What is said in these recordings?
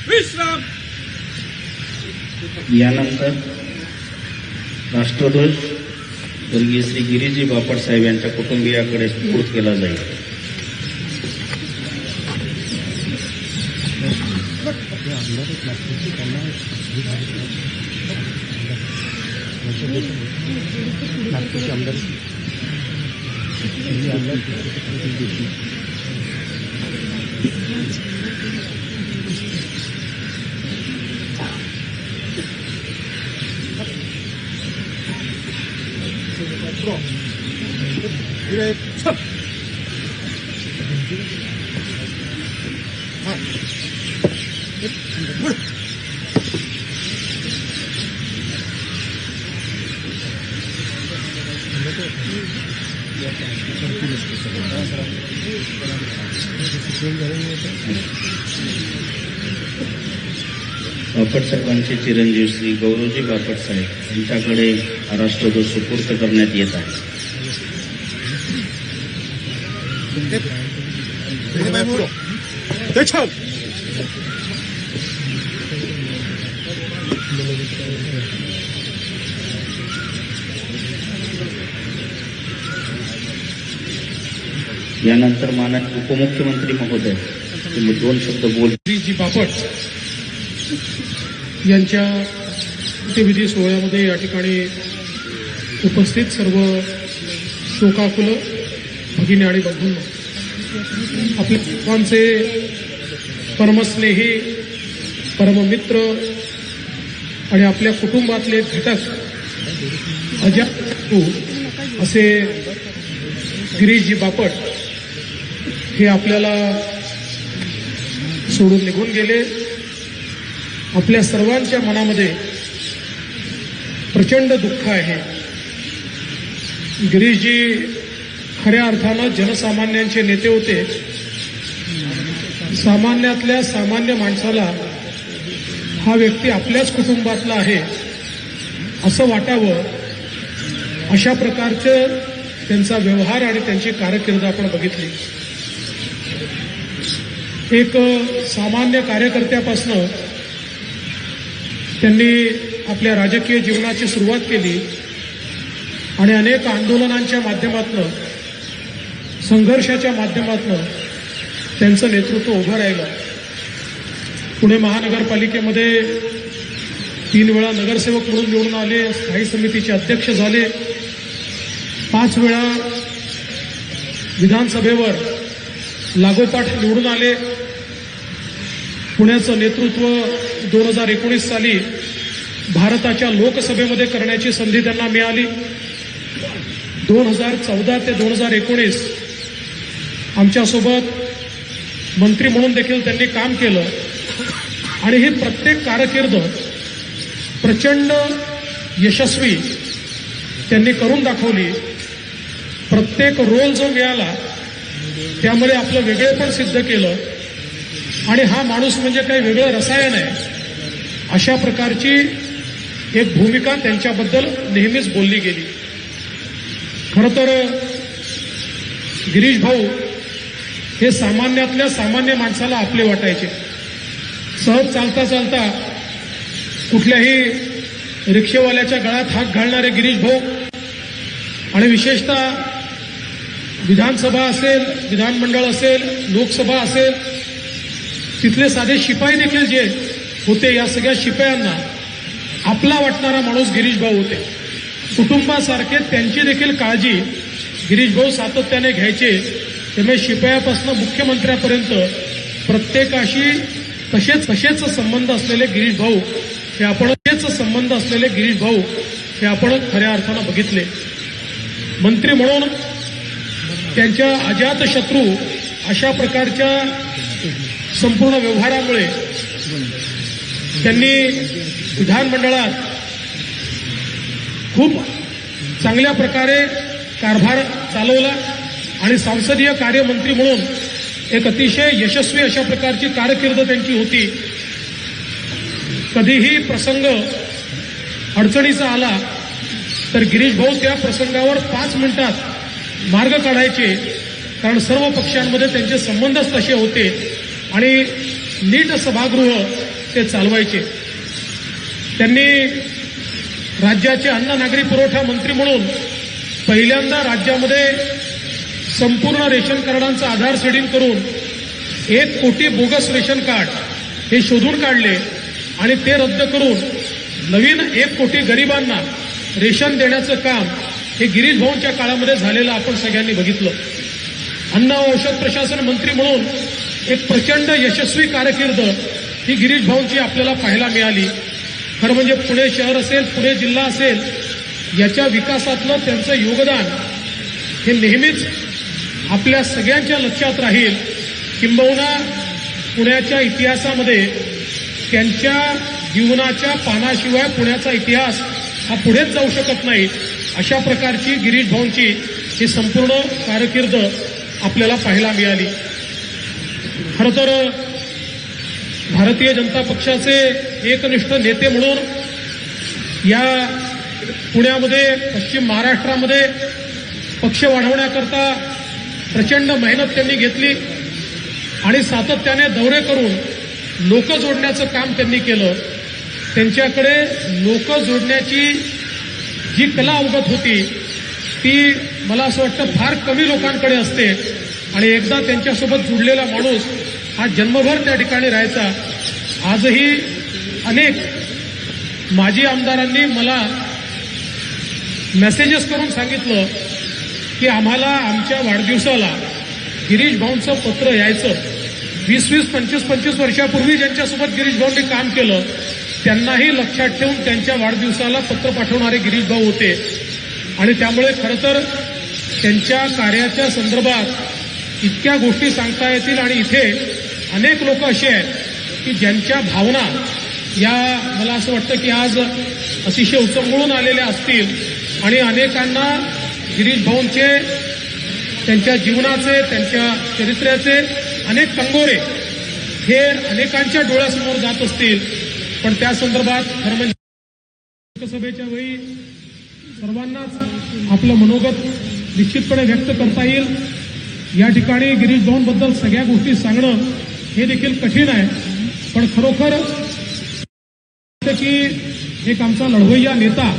विश्राम. यानंतर राष्ट्रध्वज स्वर्गीय श्री गिरीजी बापट साहेब यांच्या कुटुंबियाकडे सुपूर्द केला जाईल. बापट साहेबांचे चिरंजीव श्री गौरवजी बापट साहेब यांच्याकडे राष्ट्रध्वज सुपूर्द करण्यात येत आहे. यानंतर माननीय उपमुख्यमंत्री महोदय दोन शब्द बोल. गिरीजी बापट यांच्या अंत्यविधी सोहळ्यामध्ये या ठिकाणी उपस्थित सर्व शोकाकुल भगिनी आणि बंधूंनो, आपल्या सर्वांचे परमस्नेही परममित्र आणि आपल्या कुटुंबातले घटक अजात असे गिरीजी बापट हे आपल्याला सोडून निघून गेले. आपल्या सर्वांच्या मनामध्ये प्रचंड दुःख आहे. गिरीशजी खऱ्या अर्थानं जनसामान्यांचे नेते होते. सामान्यातल्या सामान्य माणसाला हा व्यक्ती आपल्याच कुटुंबातला आहे असं वाटावं, अशा प्रकारचं त्यांचा व्यवहार आणि त्यांची कारकीर्द आपण बघितली. एक सामान्य कार्यकर्त्यापासनं त्यांनी आपल्या राजकीय जीवनाची सुरुवात केली आणि अनेक आंदोलनांच्या माध्यमातून संघर्षाच्या माध्यमातून त्यांचं नेतृत्व उभं राहिलं. पुणे महानगरपालिकेमध्ये 3 वेळा नगरसेवक म्हणून निवडून आले, स्थायी समितीचे अध्यक्ष झाले, 5 वेळा विधानसभेवर लागोपाठ निवडून आले. पुण्याचं नेतृत्व 2019 साली भारताच्या लोकसभेमध्ये करण्याची संधी त्यांना मिळाली. 2014 ते 2019 आमच्यासोबत मंत्री म्हणून देखील त्यांनी काम केलं आणि ही प्रत्येक कारकीर्द प्रचंड यशस्वी त्यांनी करून दाखवली. प्रत्येक रोल जो मिळाला त्यामध्ये आपलं वेगळेपण सिद्ध केलं आणि हा माणूस म्हणजे काही वेगळं रसायन आहे अशा प्रकारची एक भूमिका त्यांच्याबद्दल नेहमीच बोलली गेली. खरं तर गिरीश भाऊ हे सामान्यातल्या सामान्य माणसाला आपले वाटायचे. सहज चालता चालता कुठल्याही रिक्षेवाल्याच्या गळ्यात हात घालणारे गिरीश भाऊ आणि विशेषतः विधानसभा असेल, विधानमंडळ असेल, लोकसभा असेल, तिथले साधे शिपाई देखील जे होते या सगळ्या शिपायांना आपला वाटणारा माणूस गिरीश भाऊ होते. कुटुंबासारखे त्यांची देखील काळजी गिरीश भाऊ सातत्याने घ्यायचे. त्यामुळे शिपायापासून मुख्यमंत्र्यापर्यंत प्रत्येकाशी तसेच संबंध असलेले गिरीश भाऊ हे आपण खऱ्या अर्थानं बघितले. मंत्री म्हणून त्यांच्या अजातशत्रू अशा प्रकारच्या संपूर्ण व्यवहारामुळे त्यांनी विधानमंडळात खूप चांगल्या प्रकारे कारभार चालवला आणि संसदीय कार्यमंत्री म्हणून एक अतिशय यशस्वी अशा प्रकारची कारकीर्द त्यांची होती. कधीही प्रसंग अडचणीचा आला तर गिरीश भाऊ त्या प्रसंगावर 5 मिनिटात मार्ग काढायचे, कारण सर्व पक्षांमध्ये त्यांचे संबंधच तसे होते आणि नीट सभागृह ते चालवायचे. त्यांनी राज्याचे अन्न नागरी पुरवठा मंत्री म्हणून पहिल्यांदा राज्यामध्ये संपूर्ण रेशन कार्डांचं आधार सीडिंग करून 1 कोटी बोगस रेशन कार्ड हे शोधून काढले आणि ते रद्द करून नवीन 1 कोटी गरिबांना रेशन देण्याचं काम हे गिरीश भाऊंच्या काळामध्ये झालेलं आपण सगळ्यांनी बघितलं. अन्न व औषध प्रशासन मंत्री म्हणून एक प्रचंड यशस्वी कारकीर्द ही गिरीश भाऊंची आपल्याला पाहायला मिळाली. खरं म्हणजे पुणे शहर असेल, पुणे जिल्हा असेल, याच्या विकासातलं त्यांचं योगदान हे नेहमीच आपल्या सगळ्यांच्या लक्षात राहील. किंबहुना पुण्याच्या इतिहासामध्ये त्यांच्या जीवनाच्या पानाशिवाय पुण्याचा इतिहास हा पुढेच जाऊ शकत नाही. अशा प्रकारची गिरीश भाऊंची ही संपूर्ण कारकीर्द आपल्याला पाहायला मिळाली. खरं तर भारतीय जनता पक्षाचे एकनिष्ठ नेते म्हणून या पुण्यामध्ये, पश्चिम महाराष्ट्रामध्ये पक्ष वाढवण्याकरता प्रचंड मेहनत त्यांनी घेतली आणि सातत्याने दौरे करून लोक जोडण्याचं काम त्यांनी केलं. त्यांच्याकडे लोक जोडण्याची जी कला अवगत होती ती मला असं वाटतं फार कमी लोकांकडे असते आणि एकदा त्यांच्यासोबत जुडलेला माणूस हा जन्मभर त्या ठिकाणी राहायचा. आजही अनेक माजी आमदारांनी मला मेसेजेस करून सांगितलं की आम्हाला आमच्या वाढदिवसाला गिरीश भाऊंचं पत्र यायचं. 20-20, 25-25 वर्षापूर्वी ज्यांच्यासोबत गिरीश भाऊंनी काम केलं त्यांनाही लक्षात ठेवून त्यांच्या वाढदिवसाला पत्र पाठवणारे गिरीश भाऊ होते. आणि त्यामुळे खरं तर त्यांच्या कार्याच्या संदर्भात इतक्या गोष्टी सांगता येतील आणि इथे अनेक लोक असे आहेत की ज्यांच्या भावना या मला असं वाटतं की आज अतिशय उचंबळून आलेल्या असतील आणि अनेकांना गिरीश भाऊंचे, त्यांच्या जीवनाचे, त्यांच्या चरित्र्याचे अनेक कंगोरे हे अनेकांच्या डोळ्यासमोर जात असतील. पण त्या संदर्भात खरं म्हणजे लोकसभेच्या वेळी सर्वांनाच आपलं मनोगत निश्चितपणे व्यक्त करता येईल. या ठिकाणी गिरीश भाऊंबद्दल सगळ्या गोष्टी सांगणं हे देखील कठीण आहे. पण खरोखर की एक आमचा लढवय्या नेता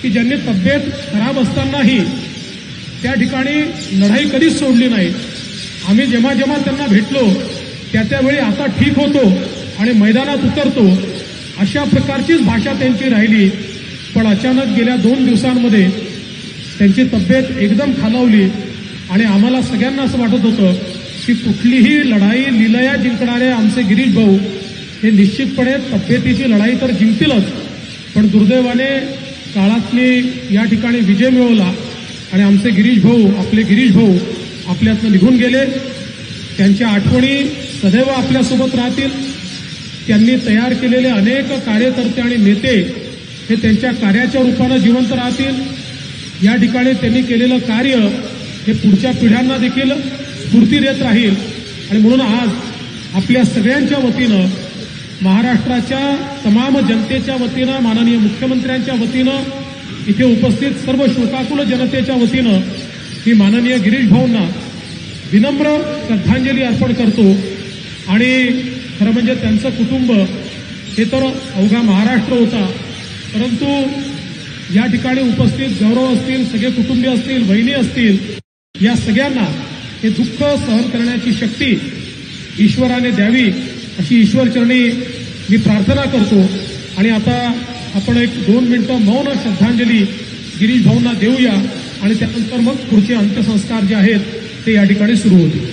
की ज्यांनी तब्येत खराब असतानाही त्या ठिकाणी लढाई कधीच सोडली नाही. आम्ही जेव्हा जेव्हा त्यांना भेटलो त्यावेळी आता ठीक होतो आणि मैदानात उतरतो अशा प्रकारचीच भाषा त्यांची राहिली. पण अचानक गेल्या 2 दिवसांमध्ये त्यांची तब्येत एकदम खालावली आणि आम्हाला सगळ्यांना असं वाटत होतं की कुठलीही लढाई लिलया जिंकणारे आमचे गिरीश भाऊ हे निश्चितपणे तब्येतीची लढाई तर जिंकतीलच, पण दुर्दैवाने काळातली या ठिकाणी विजय मिळवला आणि आमचे गिरीश भाऊ आपल्यातनं निघून गेले. त्यांच्या आठवणी सदैव आपल्यासोबत राहतील. त्यांनी तयार केलेले अनेक कार्यकर्ते आणि नेते हे त्यांच्या कार्याच्या रूपानं जिवंत राहतील. या ठिकाणी त्यांनी केलेलं कार्य हे पुढच्या पिढ्यांना देखील स्फूर्ती देत राहील. आणि म्हणून आज आपल्या सगळ्यांच्या वतीनं, महाराष्ट्राच्या तमाम जनतेच्या वतीनं, माननीय मुख्यमंत्र्यांच्या वतीनं, इथे उपस्थित सर्व शोकाकुल जनतेच्या वतीनं मी माननीय गिरीश भाऊंना विनम्र श्रद्धांजली अर्पण करतो. आणि खरं म्हणजे त्यांचं कुटुंब हे तर अवघा महाराष्ट्र होता, परंतु या ठिकाणी उपस्थित गौरव असतील, सगळे कुटुंबीय असतील, बहिणी असतील, या सगळ्यांना हे दुःख सहन करण्याची शक्ती ईश्वराने द्यावी अशी ईश्वरचरणी मी प्रार्थना करतो. आणि आता आपण एक 2 मिनिटं मौन श्रद्धांजली गिरीश भाऊंना देऊया आणि त्यानंतर मग पुढचे अंत्यसंस्कार जे आहेत ते या ठिकाणी सुरू होतील.